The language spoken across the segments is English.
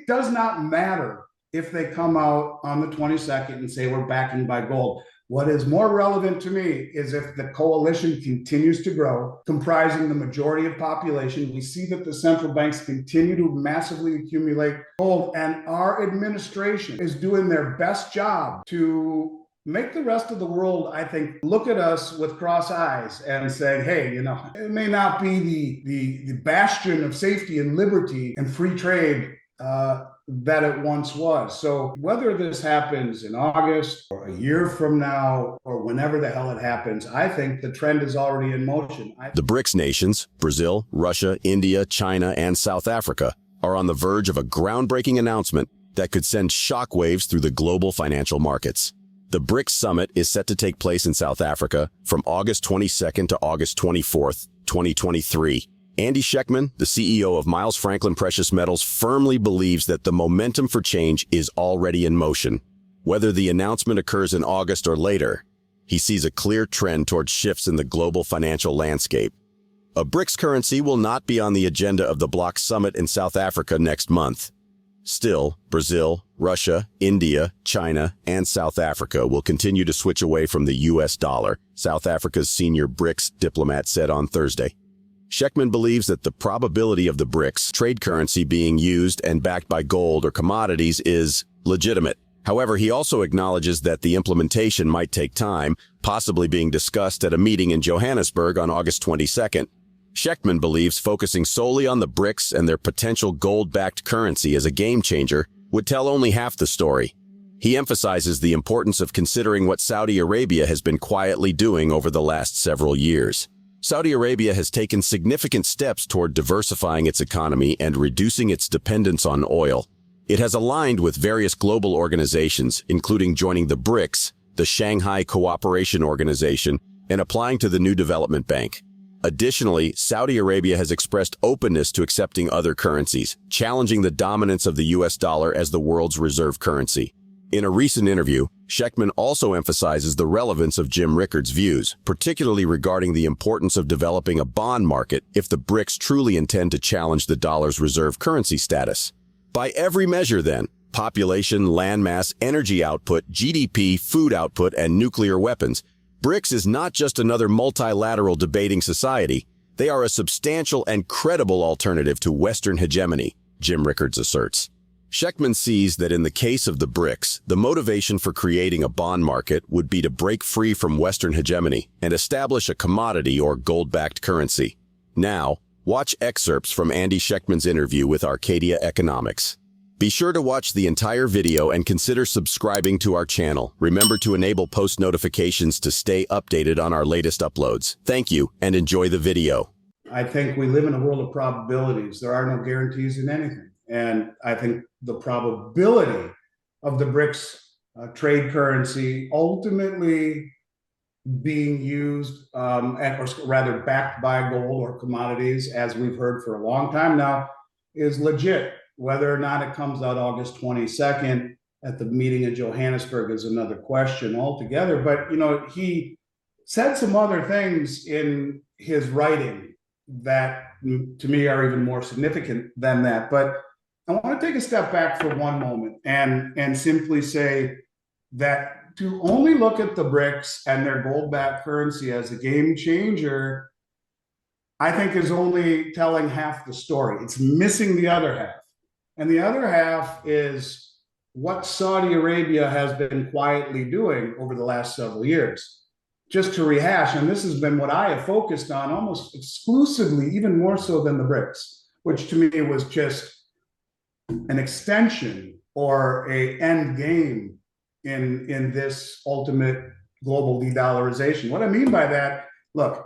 does not matter if they come out on the 22nd and say we're backing by gold. What is more relevant to me is if the coalition continues to grow, comprising the majority of population. We see that the central banks continue to massively accumulate gold, and our administration is doing their best job to make the rest of the world, I think, look at us with cross eyes and say, hey, it may not be the bastion of safety and liberty and free trade that it once was. So whether this happens in August or a year from now or whenever the hell it happens, I think the trend is already in motion. The BRICS nations, Brazil, Russia, India, China, and South Africa, are on the verge of a groundbreaking announcement that could send shockwaves through the global financial markets. The BRICS Summit is set to take place in South Africa from August 22nd to August 24th, 2023. Andy Schectman, the CEO of Miles Franklin Precious Metals, firmly believes that the momentum for change is already in motion. Whether the announcement occurs in August or later, he sees a clear trend towards shifts in the global financial landscape. A BRICS currency will not be on the agenda of the bloc summit in South Africa next month. Still, Brazil, Russia, India, China, and South Africa will continue to switch away from the US dollar, South Africa's senior BRICS diplomat said on Thursday. Schectman believes that the probability of the BRICS trade currency being used and backed by gold or commodities is legitimate. However, he also acknowledges that the implementation might take time, possibly being discussed at a meeting in Johannesburg on August 22nd. Schectman believes focusing solely on the BRICS and their potential gold-backed currency as a game changer would tell only half the story. He emphasizes the importance of considering what Saudi Arabia has been quietly doing over the last several years. Saudi Arabia has taken significant steps toward diversifying its economy and reducing its dependence on oil. It has aligned with various global organizations, including joining the BRICS, the Shanghai Cooperation Organization, and applying to the New Development Bank. Additionally, Saudi Arabia has expressed openness to accepting other currencies, challenging the dominance of the US dollar as the world's reserve currency. In a recent interview, Schectman also emphasizes the relevance of Jim Rickards' views, particularly regarding the importance of developing a bond market if the BRICS truly intend to challenge the dollar's reserve currency status. By every measure, then, population, landmass, energy output, GDP, food output, and nuclear weapons, BRICS is not just another multilateral debating society. They are a substantial and credible alternative to Western hegemony, Jim Rickards asserts. Schectman sees that in the case of the BRICS, the motivation for creating a bond market would be to break free from Western hegemony and establish a commodity or gold-backed currency. Now, watch excerpts from Andy Schectman's interview with Arcadia Economics. Be sure to watch the entire video and consider subscribing to our channel. Remember to enable post notifications to stay updated on our latest uploads. Thank you, and enjoy the video. I think we live in a world of probabilities. There are no guarantees in anything. And I think the probability of the BRICS trade currency ultimately being used, or rather backed by gold or commodities, as we've heard for a long time now, is legit. Whether or not it comes out August 22nd at the meeting in Johannesburg is another question altogether. But, he said some other things in his writing that to me are even more significant than that. But I want to take a step back for one moment and simply say that to only look at the BRICS and their gold-backed currency as a game changer, I think is only telling half the story. It's missing the other half. And the other half is what Saudi Arabia has been quietly doing over the last several years. Just to rehash, and this has been what I have focused on almost exclusively, even more so than the BRICS, which to me was just an extension or a end game in this ultimate global de-dollarization. What I mean by that, look,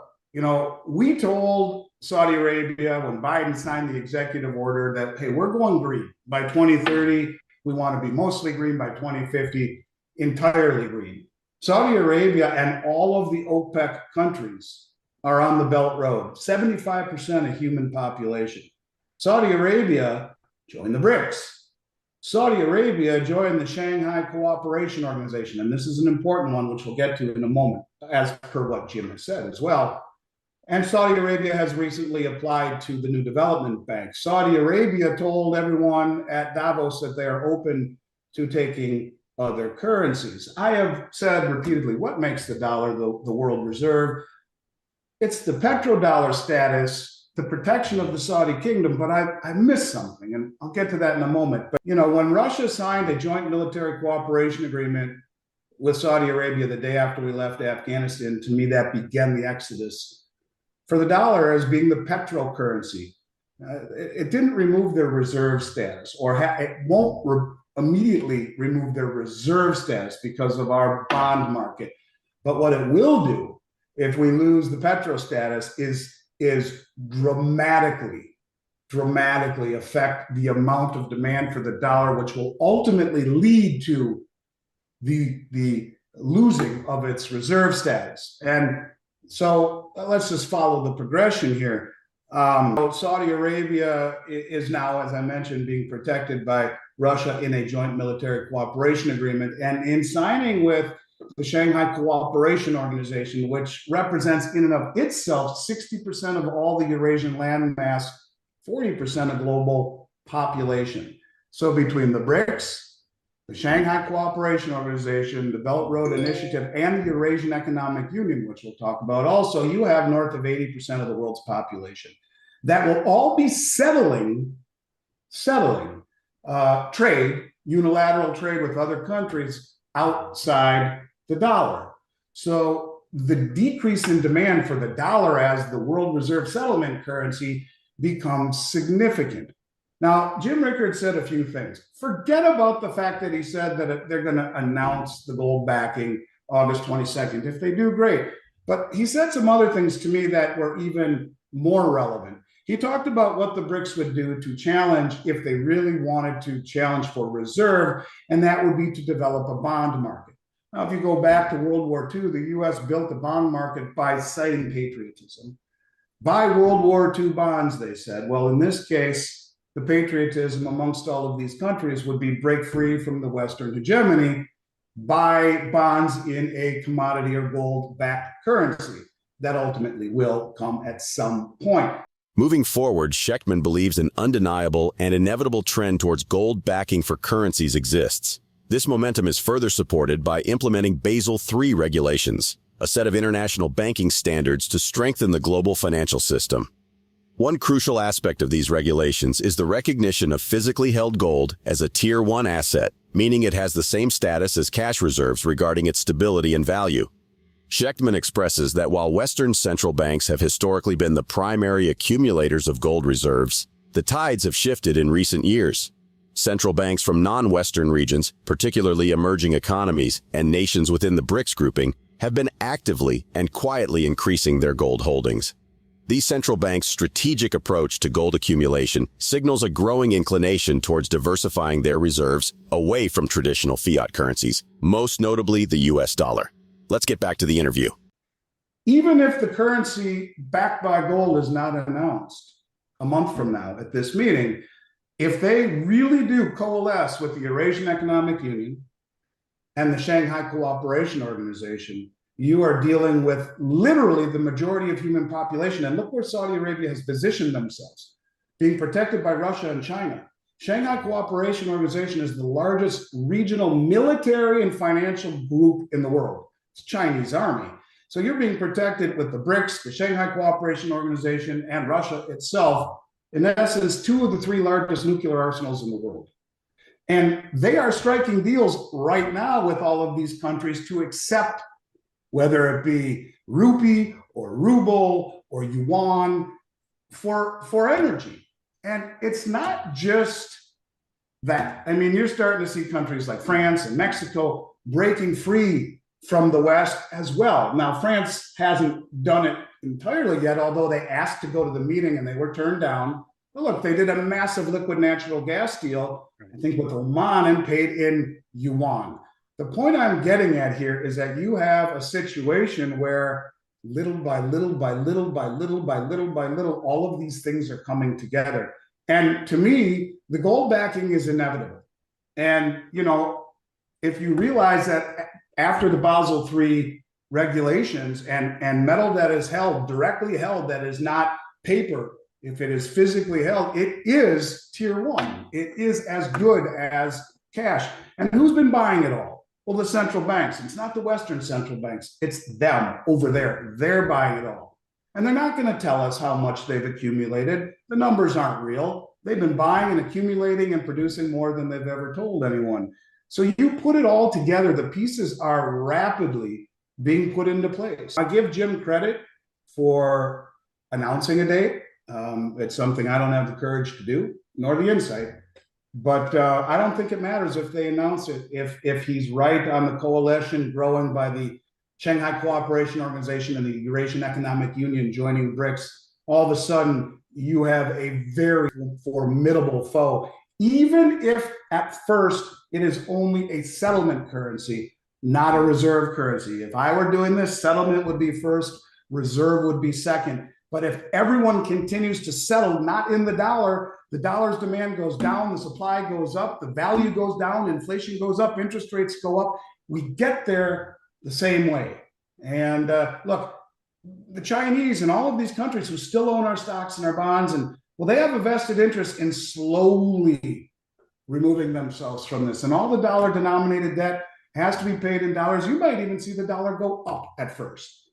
we told Saudi Arabia when Biden signed the executive order that, hey, we're going green. By 2030, we want to be mostly green. By 2050, entirely green. Saudi Arabia and all of the OPEC countries are on the Belt Road, 75% of human population. Saudi Arabia joined the BRICS. Saudi Arabia joined the Shanghai Cooperation Organization, and this is an important one, which we'll get to in a moment, as per what Jim has said as well. And Saudi Arabia has recently applied to the new development bank. Saudi Arabia told everyone at Davos that they are open to taking other currencies. I have said repeatedly, what makes the dollar the world reserve? It's the petrodollar status, the protection of the Saudi kingdom, but I missed something, and I'll get to that in a moment. But, when Russia signed a joint military cooperation agreement with Saudi Arabia the day after we left Afghanistan, to me, that began the exodus for the dollar as being the petro currency. It didn't remove their reserve status, or it won't immediately remove their reserve status because of our bond market. But what it will do if we lose the petro status is dramatically affect the amount of demand for the dollar, which will ultimately lead to the losing of its reserve status. And so let's just follow the progression here. Saudi Arabia is now, as I mentioned, being protected by Russia in a joint military cooperation agreement. And in signing with the Shanghai Cooperation Organization, which represents in and of itself 60% of all the Eurasian landmass, 40% of global population. So between the BRICS, the Shanghai Cooperation Organization, the Belt Road Initiative, and the Eurasian Economic Union, which we'll talk about also, you have north of 80% of the world's population. That will all be settling trade, unilateral trade with other countries outside the dollar. So the decrease in demand for the dollar as the world reserve settlement currency becomes significant. Now, Jim Rickard said a few things. Forget about the fact that he said that they're going to announce the gold backing August 22nd. If they do, great. But he said some other things to me that were even more relevant. He talked about what the BRICS would do to challenge if they really wanted to challenge for reserve, and that would be to develop a bond market. Now, if you go back to World War II, the U.S. built the bond market by citing patriotism. Buy World War II bonds, they said. Well, in this case, the patriotism amongst all of these countries would be break free from the Western hegemony, buy bonds in a commodity or gold-backed currency. That ultimately will come at some point. Moving forward, Schectman believes an undeniable and inevitable trend towards gold backing for currencies exists. This momentum is further supported by implementing Basel III regulations, a set of international banking standards to strengthen the global financial system. One crucial aspect of these regulations is the recognition of physically held gold as a Tier 1 asset, meaning it has the same status as cash reserves regarding its stability and value. Schectman expresses that while Western central banks have historically been the primary accumulators of gold reserves, the tides have shifted in recent years. Central banks from non-Western regions, particularly emerging economies and nations within the BRICS grouping, have been actively and quietly increasing their gold holdings. These central banks' strategic approach to gold accumulation signals a growing inclination towards diversifying their reserves away from traditional fiat currencies, most notably the US dollar. Let's get back to the interview. Even if the currency backed by gold is not announced a month from now at this meeting, if they really do coalesce with the Eurasian Economic Union and the Shanghai Cooperation Organization, you are dealing with literally the majority of human population. And look where Saudi Arabia has positioned themselves, being protected by Russia and China. Shanghai Cooperation Organization is the largest regional military and financial group in the world. It's Chinese army. So you're being protected with the BRICS, the Shanghai Cooperation Organization, and Russia itself, in essence, two of the three largest nuclear arsenals in the world. And they are striking deals right now with all of these countries to accept, whether it be rupee or ruble or yuan, for energy. And it's not just that. I mean, you're starting to see countries like France and Mexico breaking free from the West as well. Now, France hasn't done it entirely yet, although they asked to go to the meeting and they were turned down. But look, they did a massive liquid natural gas deal, I think with Oman, and paid in yuan. The point I'm getting at here is that you have a situation where little by little by little by little by little by little, all of these things are coming together. And to me, the gold backing is inevitable. And, if you realize that after the Basel III regulations, and metal that is held, directly held, that is not paper, if it is physically held, it is tier one. It is as good as cash. And who's been buying it all? Well, the central banks. It's not the Western central banks. It's them over there. They're buying it all. And they're not going to tell us how much they've accumulated. The numbers aren't real. They've been buying and accumulating and producing more than they've ever told anyone. So you put it all together, the pieces are rapidly being put into place. I give Jim credit for announcing a date. It's something I don't have the courage to do, nor the insight. But I don't think it matters if they announce it. If he's right on the coalition growing by the Shanghai Cooperation Organization and the Eurasian Economic Union joining BRICS, all of a sudden you have a very formidable foe. Even if at first it is only a settlement currency, not a reserve currency. If I were doing this, settlement would be first, reserve would be second. But if everyone continues to settle not in the dollar's demand goes down, the supply goes up, the value goes down, inflation goes up, interest rates go up. We get there the same way. And look, the Chinese and all of these countries who still own our stocks and our bonds, and well, they have a vested interest in slowly removing themselves from this. And all the dollar-denominated debt has to be paid in dollars. You might even see the dollar go up at first.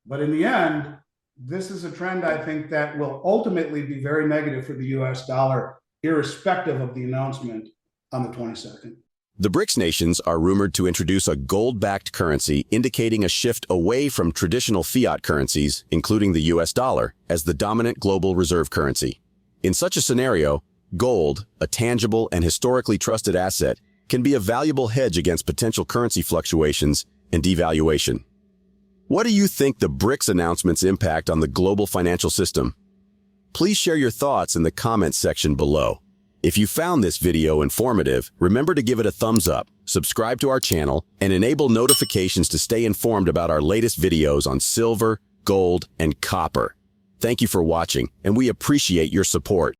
But in the end, this is a trend, I think, that will ultimately be very negative for the US dollar, irrespective of the announcement on the 22nd. The BRICS nations are rumored to introduce a gold-backed currency, indicating a shift away from traditional fiat currencies, including the US dollar, as the dominant global reserve currency. In such a scenario, gold, a tangible and historically trusted asset, can be a valuable hedge against potential currency fluctuations and devaluation. What do you think the BRICS announcement's impact on the global financial system? Please share your thoughts in the comments section below. If you found this video informative, remember to give it a thumbs up, subscribe to our channel, and enable notifications to stay informed about our latest videos on silver, gold, and copper. Thank you for watching, and we appreciate your support.